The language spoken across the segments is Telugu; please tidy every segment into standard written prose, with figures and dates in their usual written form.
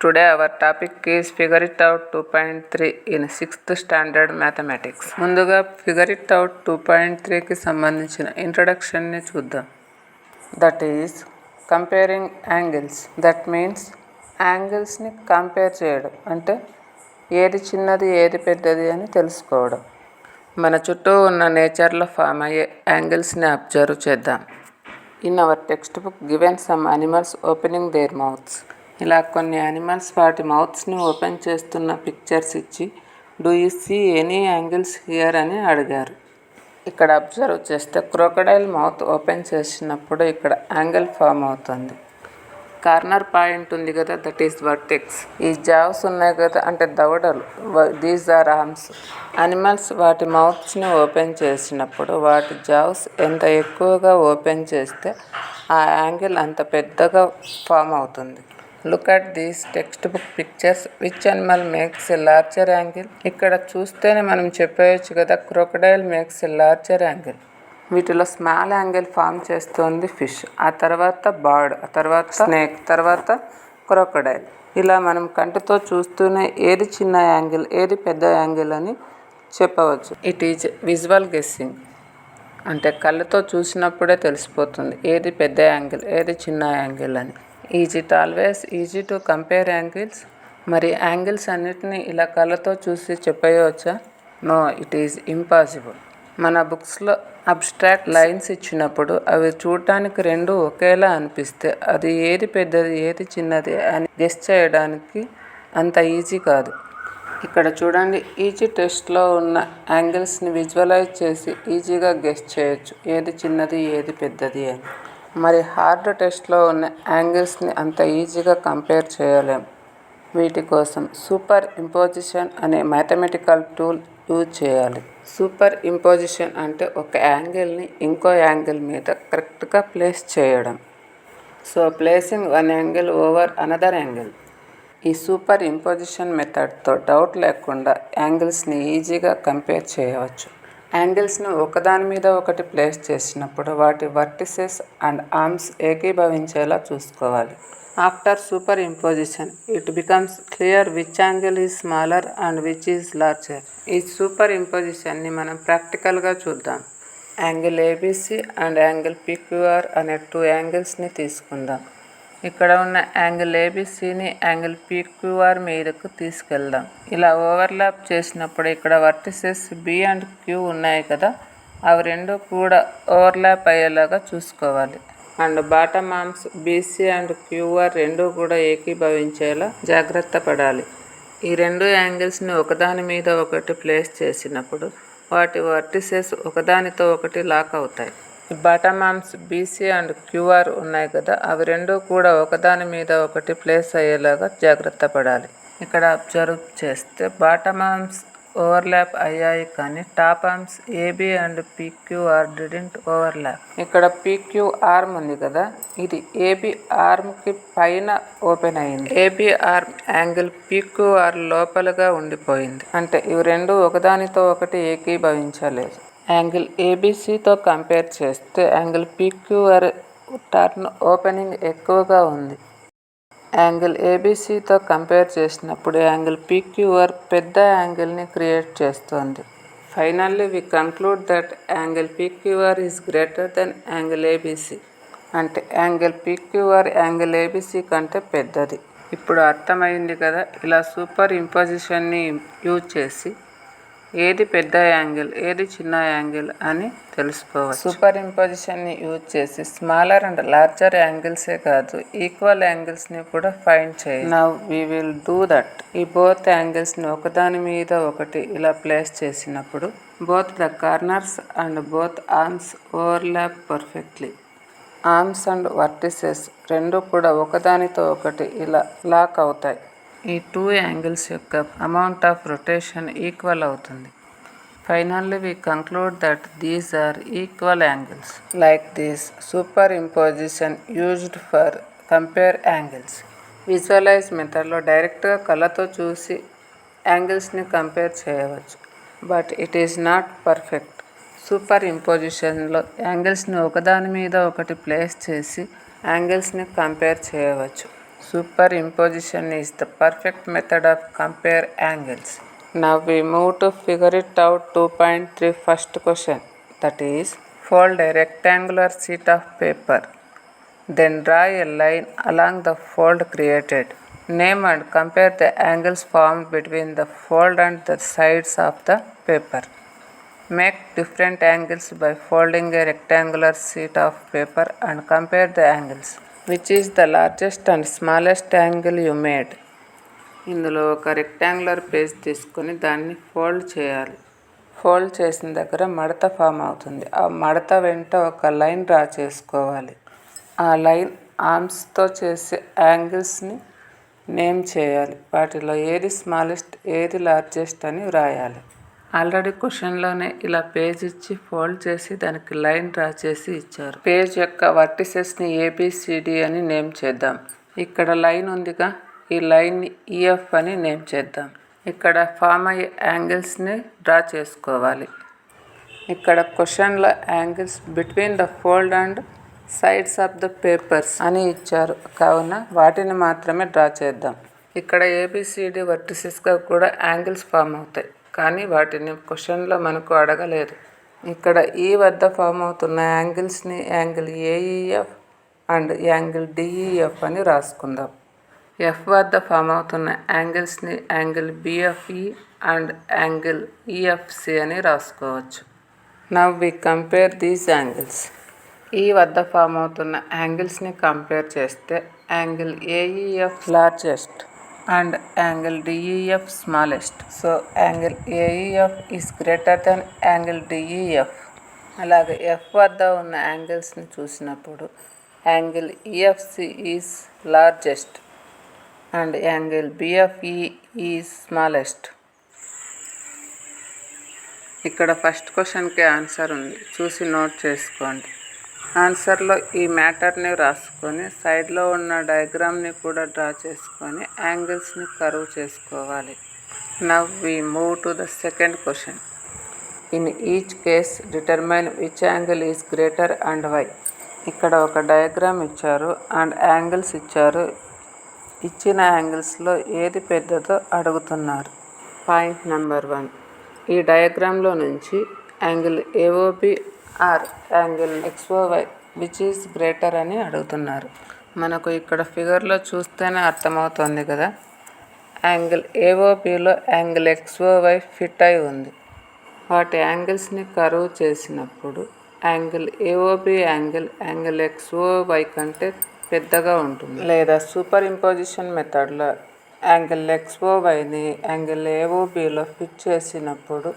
Today our topic is Figure It Out 2.3 in 6th Standard Mathematics. ముందుగా Figure It Out 2.3కి సంబంధించిన ఇంట్రడక్షన్ని చూద్దాం. That is comparing angles. That means యాంగిల్స్ని కంపేర్ చేయడం, అంటే ఏది చిన్నది ఏది పెద్దది అని తెలుసుకోవడం. మన చుట్టూ ఉన్న నేచర్లో ఫామ్ అయ్యే యాంగిల్స్ని అబ్జర్వ్ చేద్దాం. In our text book given some animals opening their mouths. ఇలా కొన్ని యానిమల్స్ వాటి మౌత్స్ని ఓపెన్ చేస్తున్న పిక్చర్స్ ఇచ్చి do you see any angles here అని అడిగారు. ఇక్కడ అబ్జర్వ్ చేస్తే క్రోకడైల్ మౌత్ ఓపెన్ చేసినప్పుడు ఇక్కడ యాంగిల్ ఫామ్ అవుతుంది. కార్నర్ పాయింట్ ఉంది కదా, దట్ ఈస్ వర్టెక్స్. ఈ జావ్స్ ఉన్నాయి కదా, అంటే దవడలు, దీస్ ఆర్ ఆర్మ్స్. యానిమల్స్ వాటి మౌత్స్ని ఓపెన్ చేసినప్పుడు వాటి జావ్స్ ఎంత ఎక్కువగా ఓపెన్ చేస్తే ఆ యాంగిల్ అంత పెద్దగా ఫామ్ అవుతుంది. Look at these text book pictures. Which animal makes a larger angle? ఇక్కడ చూస్తేనే మనం చెప్పేయచ్చు కదా, crocodile makes a larger angle. వీటిలో స్మాల్ యాంగిల్ ఫామ్ చేస్తుంది ఫిష్, ఆ తర్వాత బర్డ్, ఆ తర్వాత స్నేక్, తర్వాత క్రొకడైల్. ఇలా మనం కంటితో చూస్తూనే ఏది చిన్న యాంగిల్ ఏది పెద్ద యాంగిల్ అని చెప్పవచ్చు. ఇట్ ఈజ్ విజువల్ గెస్సింగ్, అంటే కళ్ళతో చూసినప్పుడే తెలిసిపోతుంది ఏది పెద్ద యాంగిల్ ఏది చిన్న యాంగిల్ అని. Is it always easy to compare angles? మరి యాంగిల్స్ అన్నిటినీ ఇలా కళ్ళతో చూసి చెప్పేయవచ్చా? No, it is impossible. మన బుక్స్లో అబ్స్ట్రాక్ట్ లైన్స్ ఇచ్చినప్పుడు అవి చూడటానికి రెండు ఒకేలా అనిపిస్తే అది ఏది పెద్దది ఏది చిన్నది అని గెస్ చేయడానికి అంత ఈజీ కాదు. ఇక్కడ చూడండి, ఈజీ టెస్ట్లో ఉన్న యాంగిల్స్ని విజువలైజ్ చేసి ఈజీగా గెస్ చేయొచ్చు ఏది చిన్నది ఏది పెద్దది అని. మరి హార్డ్ టెస్ట్లో ఉన్న యాంగిల్స్ని అంత ఈజీగా కంపేర్ చేయలేం. వీటి కోసం సూపర్ ఇంపోజిషన్ అనే మ్యాథమెటికల్ టూల్ యూజ్ చేయాలి. సూపర్ ఇంపోజిషన్ అంటే ఒక యాంగిల్ని ఇంకో యాంగిల్ మీద కరెక్ట్గా ప్లేస్ చేయడం. So placing one angle over another angle. ఈ సూపర్ ఇంపోజిషన్ మెథడ్తో డౌట్ లేకుండా యాంగిల్స్ని ఈజీగా కంపేర్ చేయవచ్చు. యాంగిల్స్ను ఒకదాని మీద ఒకటి ప్లేస్ చేసినప్పుడు వాటి వర్టిసెస్ అండ్ ఆర్మ్స్ ఏకీభవించేలా చూసుకోవాలి. After super imposition it becomes clear which angle is smaller and which is larger. ఈ సూపర్ ఇంపోజిషన్ని మనం ప్రాక్టికల్గా చూద్దాం. Angle ABC and angle PQR అనే 2 యాంగిల్స్ని తీసుకుందాం. ఇక్కడ ఉన్న యాంగిల్ ఏబిసిని యాంగిల్ పిక్యూఆర్ మీదకు తీసుకెళ్దాం. ఇలా ఓవర్లాప్ చేసినప్పుడు ఇక్కడ వర్టిసెస్ బి అండ్ క్యూ ఉన్నాయి కదా, అవి రెండు కూడా ఓవర్లాప్ అయ్యేలాగా చూసుకోవాలి. And bottom arms BC and QR రెండు కూడా ఏకీభవించేలా జాగ్రత్త పడాలి. ఈ రెండు యాంగిల్స్ని ఒకదాని మీద ఒకటి ప్లేస్ చేసినప్పుడు వాటి వర్టిసెస్ ఒకదానితో ఒకటి లాక్ అవుతాయి. ఈ bottom arms BC and QR ఉన్నాయి కదా, అవి రెండు కూడా ఒకదాని మీద ఒకటి ప్లేస్ అయ్యేలాగా జాగ్రత్త పడాలి. ఇక్కడ అబ్జర్వ్ చేస్తే బాటమ్ ఆర్మ్స్ ఓవర్లాప్ అయ్యాయి, కానీ top arms AB and PQR didn't overlap. ఇక్కడ పిక్యూ ఆర్మ్ ఉంది కదా, ఇది ఏబి ఆర్మ్కి పైన ఓపెన్ అయింది. ఏబి ఆర్మ్ యాంగిల్ పిక్యూఆర్ లోపలగా ఉండిపోయింది, అంటే ఇవి రెండు ఒకదానితో ఒకటి ఏకీభవించలేదు. యాంగిల్ ఏబిసితో కంపేర్ చేస్తే యాంగిల్ పిక్యూఆర్ టర్న్ ఓపెనింగ్ ఎక్కువగా ఉంది. యాంగిల్ ఏబిసితో కంపేర్ చేసినప్పుడు యాంగిల్ పిక్యూఆర్ పెద్ద యాంగిల్ని క్రియేట్ చేస్తుంది. Finally we conclude that angle PQR is greater than angle ABC, అంటే యాంగిల్ పిక్యూఆర్ యాంగిల్ ఏబిసి కంటే పెద్దది. ఇప్పుడు అర్థమైంది కదా, ఇలా సూపర్ ఇంపోజిషన్ని యూజ్ చేసి ఏది పెద్ద యాంగిల్ ఏది చిన్న యాంగిల్ అని తెలుసుకోవచ్చు. సూపర్ ఇంపోజిషన్ని యూజ్ చేసి స్మాలర్ అండ్ లార్జర్ యాంగిల్సే కాదు, ఈక్వల్ యాంగిల్స్ని కూడా ఫైండ్ చేయాలి. Now we will do that. ఈ బోత్ యాంగిల్స్ని ఒకదాని మీద ఒకటి ఇలా ప్లేస్ చేసినప్పుడు both the corners and both arms overlap perfectly. Arms and vertices రెండు కూడా ఒకదానితో ఒకటి ఇలా లాక్ అవుతాయి. ఈ 2 యాంగిల్స్ యొక్క అమౌంట్ ఆఫ్ రొటేషన్ ఈక్వల్ అవుతుంది. Finally we conclude that these are equal angles. Like this superimposition used for compare angles. Visualise మెథడ్లో డైరెక్ట్గా కళ్ళతో చూసి యాంగిల్స్ని కంపేర్ చేయవచ్చు, but it is not perfect. సూపర్ ఇంపోజిషన్లో యాంగిల్స్ని ఒకదాని మీద ఒకటి ప్లేస్ చేసి యాంగిల్స్ని కంపేర్ చేయవచ్చు. Superimposition is the perfect method of compare angles. Now we move to figure it out 2.3 first question, that is, fold a rectangular sheet of paper. Then draw a line along the fold created. Name and compare the angles formed between the fold and the sides of the paper. Make different angles by folding a rectangular sheet of paper and compare the angles. Which is the largest and smallest angle you made? ఇందులో ఒక రెక్టాంగులర్ పేజ్ తీసుకొని దాన్ని ఫోల్డ్ చేయాలి. ఫోల్డ్ చేసిన దగ్గర మడత ఫామ్ అవుతుంది. ఆ మడత వెంట ఒక లైన్ డ్రా చేసుకోవాలి. ఆ లైన్ ఆర్మ్స్తో చేసే యాంగిల్స్ని నేమ్ చేయాలి. వాటిలో ఏది స్మాలెస్ట్ ఏది లార్జెస్ట్ అని వ్రాయాలి. ఆల్రెడీ క్వశ్చన్లోనే ఇలా పేజ్ ఇచ్చి ఫోల్డ్ చేసి దానికి లైన్ డ్రా చేసి ఇచ్చారు. పేజ్ యొక్క వర్టిసెస్ని ఏబిసిడి అని నేమ్ చేద్దాం. ఇక్కడ లైన్ ఉందిగా, ఈ లైన్ని ఈఎఫ్ అని నేమ్ చేద్దాం. ఇక్కడ ఫామ్ అయ్యే యాంగిల్స్ని డ్రా చేసుకోవాలి. ఇక్కడ క్వశ్చన్లో angles between the fold and sides of the papers అని ఇచ్చారు, కావున వాటిని మాత్రమే డ్రా చేద్దాం. ఇక్కడ ఏబిసిడి వర్టిసెస్గా కూడా యాంగిల్స్ ఫామ్ అవుతాయి, కానీ వాటిని క్వశ్చన్లో మనకు అడగలేదు. ఇక్కడ ఈ వద్ద ఫామ్ అవుతున్న యాంగిల్స్ని angle AEF and angle DEF అని రాసుకుందాం. ఎఫ్ వద్ద ఫామ్ అవుతున్న యాంగిల్స్ని angle BFE and angle EFC అని రాసుకోవచ్చు. Now we compare these angles. ఈ వద్ద ఫామ్ అవుతున్న యాంగిల్స్ని కంపేర్ చేస్తే angle AEF largest and angle DEF smallest. So angle AEF is greater than angle DEF. అలాగే F వద్ద ఉన్న యాంగిల్స్ని చూసినప్పుడు angle EFC is largest and angle BFE is smallest. ఇక్కడ ఫస్ట్ క్వశ్చన్కి ఆన్సర్ ఉంది, చూసి నోట్ చేసుకోండి. ఆన్సర్లో ఈ మ్యాటర్ని రాసుకొని సైడ్లో ఉన్న డయాగ్రామ్ని కూడా డ్రా చేసుకొని యాంగిల్స్ని కర్వ్ చేసుకోవాలి. Now we move to the second question. In each case determine which angle is greater and why. ఇక్కడ ఒక డయాగ్రామ్ ఇచ్చారు అండ్ యాంగిల్స్ ఇచ్చారు. ఇచ్చిన యాంగిల్స్లో ఏది పెద్దదో అడుగుతున్నారు. పాయింట్ నెంబర్ 1, ఈ డయాగ్రామ్లో నుంచి angle AOB or angle XOY which is greater అని అడుగుతున్నారు. మనకు ఇక్కడ ఫిగర్లో చూస్తేనే అర్థమవుతుంది కదా, యాంగిల్ ఏఓబిలో యాంగిల్ XOY ఫిట్ అయి ఉంది. వాటి యాంగిల్స్ని కర్వ్ చేసినప్పుడు యాంగిల్ ఏఓబి యాంగిల్ XOY కంటే పెద్దగా ఉంటుంది. లేదా సూపర్ ఇంపోజిషన్ మెథడ్లో యాంగిల్ XOYని యాంగిల్ ఏఓబిలో ఫిట్ చేసినప్పుడు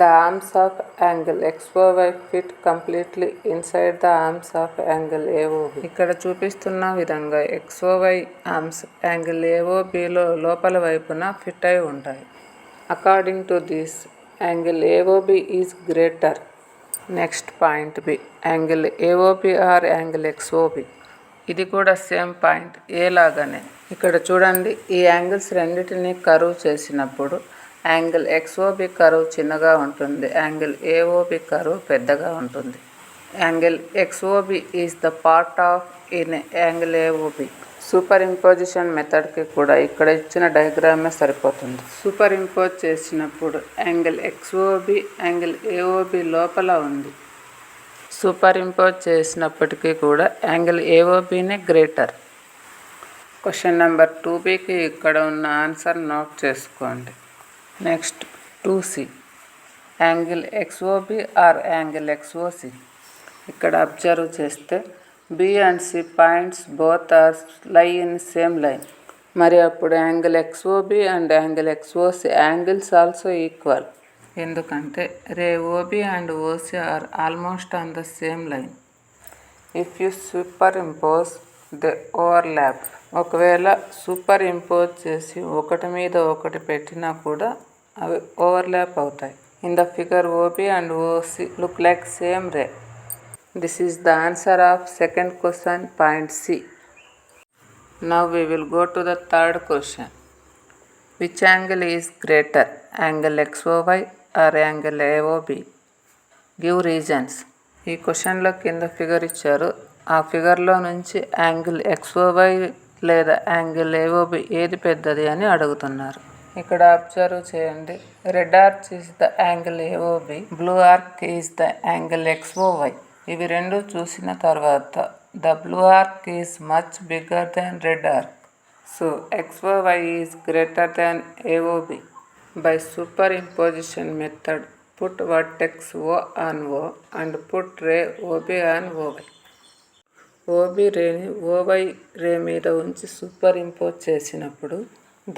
the arms of angle XOY fit completely inside the arms of angle AOB. ఇక్కడ చూపిస్తున్న విధంగా XOY ఆర్మ్స్ యాంగిల్ AOBలో లోపల వైపున ఫిట్ అయి ఉంటాయి. According to this angle AOB is greater. Next point B, angle AOB or angle XOB. ఇది కూడా సేమ్ పాయింట్ ఏ లాగానే. ఇక్కడ చూడండి, ఈ యాంగిల్స్ రెండింటిని కర్వ్ చేసినప్పుడు యాంగిల్ XOB కర్వ్ చిన్నగా ఉంటుంది, యాంగిల్ AOB కర్వ్ పెద్దగా ఉంటుంది. Angle XOB is the part of in angle AOB. Superimposition మెథడ్కి కూడా ఇక్కడ ఇచ్చిన డయాగ్రామే సరిపోతుంది. సూపర్ ఇంపోజ్ చేసినప్పుడు యాంగిల్ XOB యాంగిల్ AOB లోపల ఉంది. సూపర్ ఇంపోజ్ చేసినప్పటికీ కూడా యాంగిల్ AOBనే గ్రేటర్. క్వశ్చన్ నెంబర్ 2బికి ఇక్కడ ఉన్న ఆన్సర్ నోట్ చేసుకోండి. Next 2C, angle XOB or angle XOC. ఇక్కడ అబ్జర్వ్ చేస్తే B and C points both are lie in same line. మరి అప్పుడు angle XOB and angle XOC angles also equal. ఎందుకంటే ray OB and OC are almost on the same line. If you super impose they overlap. ఒకవేళ సూపర్ ఇంపోజ్ చేసి ఒకటి మీద ఒకటి పెట్టినా కూడా అవి ఓవర్లాప్ అవుతాయి. In the figure OB and OC look like same ray. This is the answer of second question, point C. Now we will go to the third question. Which angle is greater, angle XOY or angle AOB? Give reasons. ఈ క్వశ్చన్లో కింద ఫిగర్ ఇచ్చారు. ఆ ఫిగర్లో నుంచి యాంగిల్ XOY లేదా యాంగిల్ ఏఓబి ఏది పెద్దది అని అడుగుతున్నారు. ఇక్కడ అబ్జర్వ్ చేయండి. Red arc is the angle AOB, blue arc is the angle XOY. ఇవి రెండు చూసిన తర్వాత the blue arc is much bigger than red arc. So XOY is greater than AOB. By superimposition method, put vertex O on O and put ray OB on OY. OB రేని OY రే మీద ఉంచి సూపర్ ఇంపోజ్ చేసినప్పుడు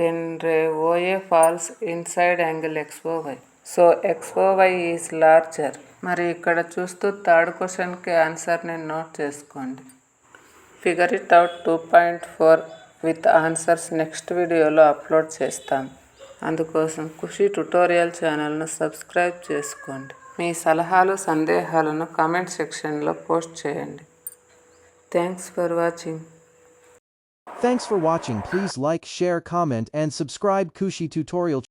then ray OA falls inside angle XOY. So XOY is larger. మరి ఇక్కడ చూస్తూ థర్డ్ క్వశ్చన్కి ఆన్సర్ని నోట్ చేసుకోండి. Figure it out 2.4 with answers next వీడియోలో అప్లోడ్ చేస్తాం. అందుకోసం ఖుషి ట్యుటోరియల్ ఛానల్ను సబ్స్క్రైబ్ చేసుకోండి. మీ సలహాలు సందేహాలను కామెంట్ సెక్షన్లో పోస్ట్ చేయండి. Thanks for watching. Thanks for watching. Please like, share, comment and subscribe Kushi Tutorial.